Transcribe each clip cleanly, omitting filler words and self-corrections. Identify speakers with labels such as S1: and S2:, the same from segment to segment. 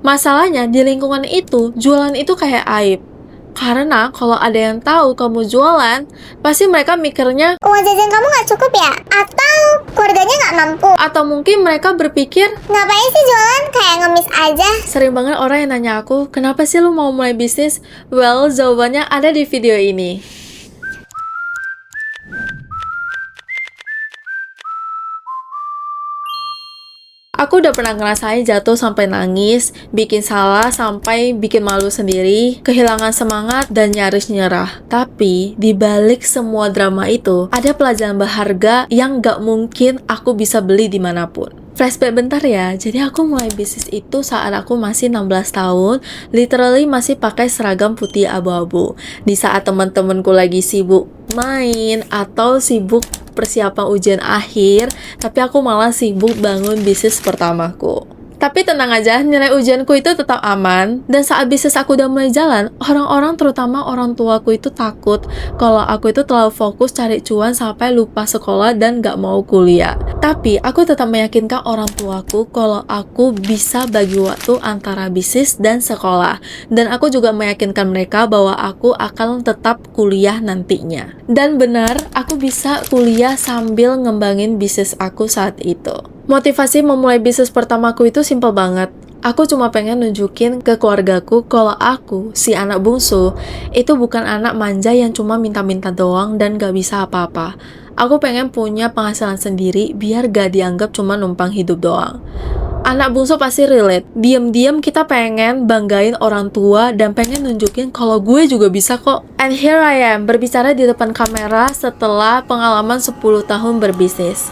S1: Masalahnya di lingkungan itu, jualan itu kayak aib. Karena kalau ada yang tahu kamu jualan, pasti mereka mikirnya,
S2: Uang jajan kamu nggak cukup ya? Atau keluarganya nggak mampu?
S1: atau mungkin mereka berpikir,
S2: Ngapain sih jualan kayak ngemis aja?
S1: sering banget orang yang nanya aku, kenapa sih lu mau mulai bisnis? Well, jawabannya ada di video ini. Aku udah pernah ngerasain jatuh sampai nangis, bikin salah sampai bikin malu sendiri, kehilangan semangat dan nyaris nyerah. Tapi di balik semua drama itu, ada pelajaran berharga yang gak mungkin aku bisa beli dimanapun. Flashback bentar ya, jadi aku mulai bisnis itu saat aku masih 16 tahun, literally masih pakai seragam putih abu-abu. Di saat teman-temanku lagi sibuk main atau sibuk persiapan ujian akhir, tapi aku malah sibuk bangun bisnis pertamaku. Tapi tenang aja, nilai ujianku itu tetap aman. Dan saat bisnis aku udah mulai jalan, orang-orang terutama orang tuaku itu takut kalau aku itu terlalu fokus cari cuan sampai lupa sekolah dan gak mau kuliah. Tapi aku tetap meyakinkan orang tuaku kalau aku bisa bagi waktu antara bisnis dan sekolah. Dan aku juga meyakinkan mereka bahwa aku akan tetap kuliah nantinya. Dan benar, aku bisa kuliah sambil ngembangin bisnis aku saat itu. Motivasi memulai bisnis pertamaku itu simpel banget. Aku cuma pengen nunjukin ke keluargaku kalau aku, si anak bungsu, itu bukan anak manja yang cuma minta-minta doang dan gak bisa apa-apa. Aku pengen punya penghasilan sendiri biar gak dianggap cuma numpang hidup doang. Anak bungsu pasti relate. Diam-diam kita pengen banggain orang tua dan pengen nunjukin kalau gue juga bisa kok. And here I am, berbicara di depan kamera setelah pengalaman 10 tahun berbisnis.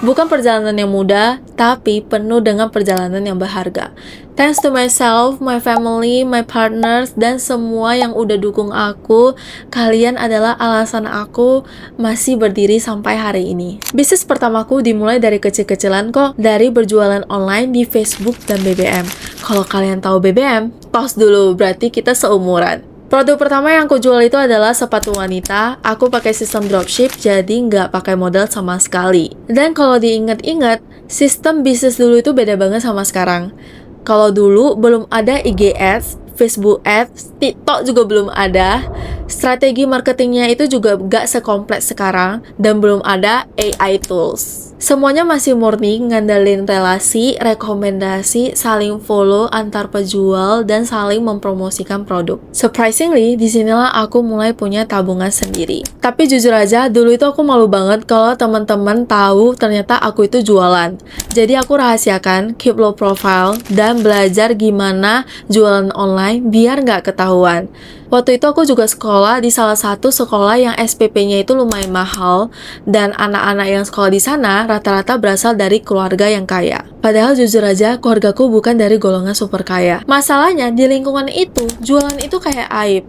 S1: Bukan perjalanan yang mudah, tapi penuh dengan perjalanan yang berharga. Thanks to myself, my family, my partners, dan semua yang udah dukung aku. Kalian adalah alasan aku masih berdiri sampai hari ini. Bisnis pertamaku dimulai dari kecil-kecilan kok, dari berjualan online di Facebook dan BBM. Kalau kalian tahu BBM, pause dulu, berarti kita seumuran. Produk pertama yang aku jual itu adalah sepatu wanita. Aku pakai sistem dropship, jadi nggak pakai modal sama sekali. Dan kalau diingat-ingat, sistem bisnis dulu itu beda banget sama sekarang. Kalau dulu belum ada IG Ads, Facebook Ads, TikTok juga belum ada. Strategi marketingnya itu juga gak sekompleks sekarang dan belum ada AI tools. Semuanya masih murni ngandalin relasi, rekomendasi, saling follow antar penjual dan saling mempromosikan produk. Surprisingly, disinilah aku mulai punya tabungan sendiri. Tapi jujur aja, dulu itu aku malu banget kalau teman-teman tahu ternyata aku itu jualan. Jadi aku rahasiakan, keep low profile, dan belajar gimana jualan online biar nggak ketahuan. Waktu itu aku juga sekolah di salah satu sekolah yang SPP-nya itu lumayan mahal dan anak-anak yang sekolah di sana rata-rata berasal dari keluarga yang kaya. Padahal jujur aja keluargaku bukan dari golongan super kaya. Masalahnya di lingkungan itu, jualan itu kayak aib.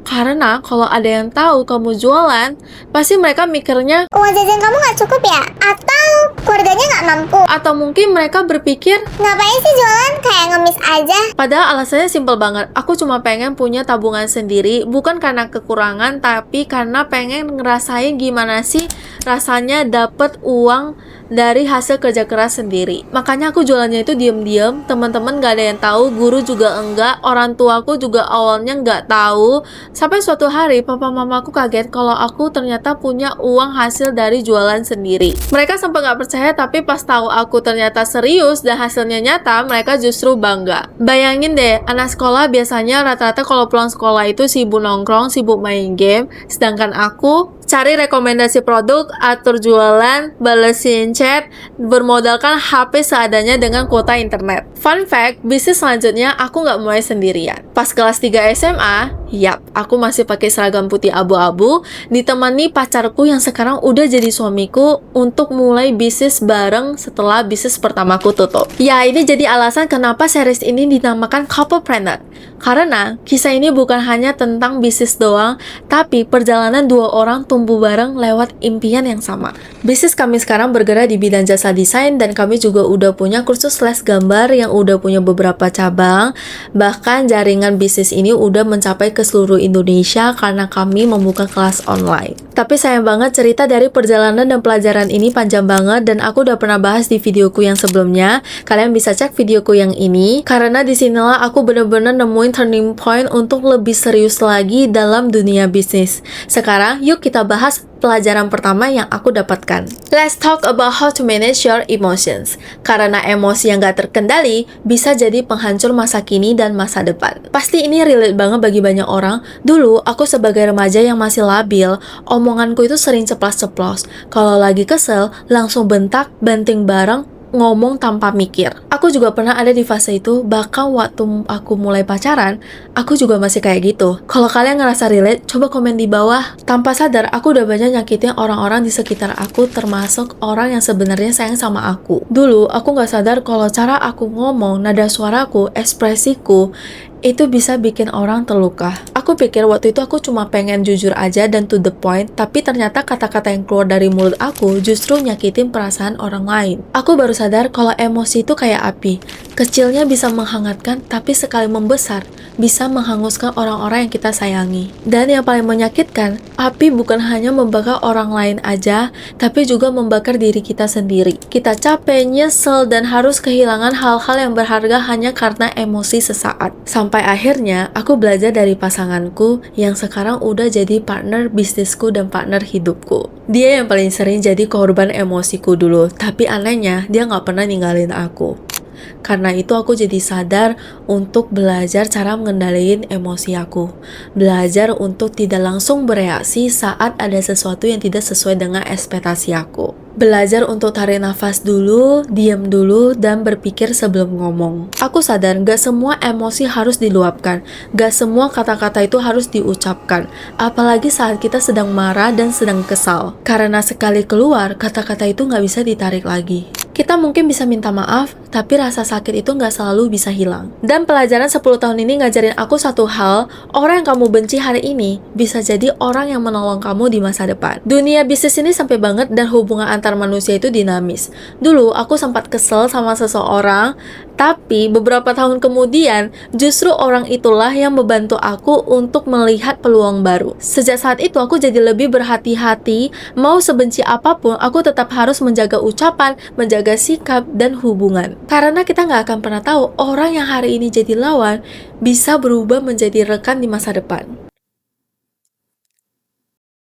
S1: Karena kalau ada yang tahu kamu jualan, pasti mereka mikirnya,
S2: Uang jajan kamu nggak cukup ya? Atau keluarganya nggak mampu?
S1: atau mungkin mereka berpikir,
S2: Ngapain sih jualan kayak ngemis aja?
S1: padahal alasannya simpel banget. Aku cuma pengen punya tabungan sendiri, bukan karena kekurangan, tapi karena pengen ngerasain gimana sih rasanya dapet uang dari hasil kerja keras sendiri. Makanya aku jualannya itu diem-diem, teman-teman gak ada yang tahu, guru juga enggak, orang tuaku juga awalnya nggak tahu. Sampai suatu hari papa mamaku kaget kalau aku ternyata punya uang hasil dari jualan sendiri. Mereka sempat nggak percaya, tapi pas tahu aku ternyata serius dan hasilnya nyata, mereka justru bangga. Bayangin deh, anak sekolah biasanya rata-rata kalau pulang sekolah itu sibuk nongkrong, sibuk main game, sedangkan aku cari rekomendasi produk, atur jualan, balesin chat, bermodalkan HP seadanya dengan kuota internet. Fun fact, bisnis selanjutnya aku nggak mulai sendirian. Pas kelas 3 SMA, yap, aku masih pakai seragam putih abu-abu, ditemani pacarku yang sekarang udah jadi suamiku untuk mulai bisnis bareng setelah bisnis pertamaku tutup. Ya, ini jadi alasan kenapa series ini dinamakan Couplepreneur. Karena kisah ini bukan hanya tentang bisnis doang, tapi perjalanan dua orang tumbuh bareng lewat impian yang sama. Bisnis kami sekarang bergerak di bidang jasa desain dan kami juga udah punya kursus les gambar yang yang udah punya beberapa cabang. Bahkan jaringan bisnis ini udah mencapai ke seluruh Indonesia karena kami membuka kelas online. Tapi sayang banget cerita dari perjalanan dan pelajaran ini panjang banget dan aku udah pernah bahas di videoku yang sebelumnya. Kalian bisa cek videoku yang ini karena disinilah aku bener-bener nemuin turning point untuk lebih serius lagi dalam dunia bisnis. Sekarang yuk kita bahas pelajaran pertama yang aku dapatkan. Let's talk about how to manage your emotions. Karena emosi yang gak terkendali bisa jadi penghancur masa kini dan masa depan. Pasti ini relate banget bagi banyak orang. Dulu aku sebagai remaja yang masih labil, omonganku itu sering ceplas-ceplos. Kalau lagi kesel, langsung bentak, banting bareng, ngomong tanpa mikir. Aku juga pernah ada di fase itu, bahkan waktu aku mulai pacaran, aku juga masih kayak gitu. Kalau kalian ngerasa relate, coba komen di bawah. Tanpa sadar, aku udah banyak nyakitin orang-orang di sekitar aku, termasuk orang yang sebenarnya sayang sama aku. Dulu, aku gak sadar kalau cara aku ngomong, nada suaraku, ekspresiku, itu bisa bikin orang terluka. Aku pikir waktu itu aku cuma pengen jujur aja dan to the point, tapi ternyata kata-kata yang keluar dari mulut aku justru nyakitin perasaan orang lain. Aku baru sadar kalau emosi itu kayak api. Kecilnya bisa menghangatkan, tapi sekali membesar, bisa menghanguskan orang-orang yang kita sayangi. Dan yang paling menyakitkan, api bukan hanya membakar orang lain aja, tapi juga membakar diri kita sendiri. Kita capek, nyesel, dan harus kehilangan hal-hal yang berharga hanya karena emosi sesaat. Sampai akhirnya, aku belajar dari pasanganku yang sekarang udah jadi partner bisnisku dan partner hidupku. Dia yang paling sering jadi korban emosiku dulu, tapi anehnya dia gak pernah ninggalin aku. Karena itu aku jadi sadar untuk belajar cara mengendalikan emosi aku. Belajar untuk tidak langsung bereaksi saat ada sesuatu yang tidak sesuai dengan ekspektasi aku. Belajar untuk tarik nafas dulu, diam dulu, dan berpikir sebelum ngomong. Aku sadar gak semua emosi harus diluapkan. Gak semua kata-kata itu harus diucapkan. Apalagi saat kita sedang marah dan sedang kesal. Karena sekali keluar, kata-kata itu gak bisa ditarik lagi. Kita mungkin bisa minta maaf, tapi rasa sakit itu gak selalu bisa hilang. Dan pelajaran 10 tahun ini ngajarin aku satu hal, orang yang kamu benci hari ini bisa jadi orang yang menolong kamu di masa depan. Dunia bisnis ini sampai banget dan hubungan antar manusia itu dinamis. Dulu aku sempat kesel sama seseorang, tapi beberapa tahun kemudian justru orang itulah yang membantu aku untuk melihat peluang baru. Sejak saat itu aku jadi lebih berhati-hati, mau sebenci apapun aku tetap harus menjaga ucapan, menjaga sikap dan hubungan. Karena kita nggak akan pernah tahu orang yang hari ini jadi lawan bisa berubah menjadi rekan di masa depan.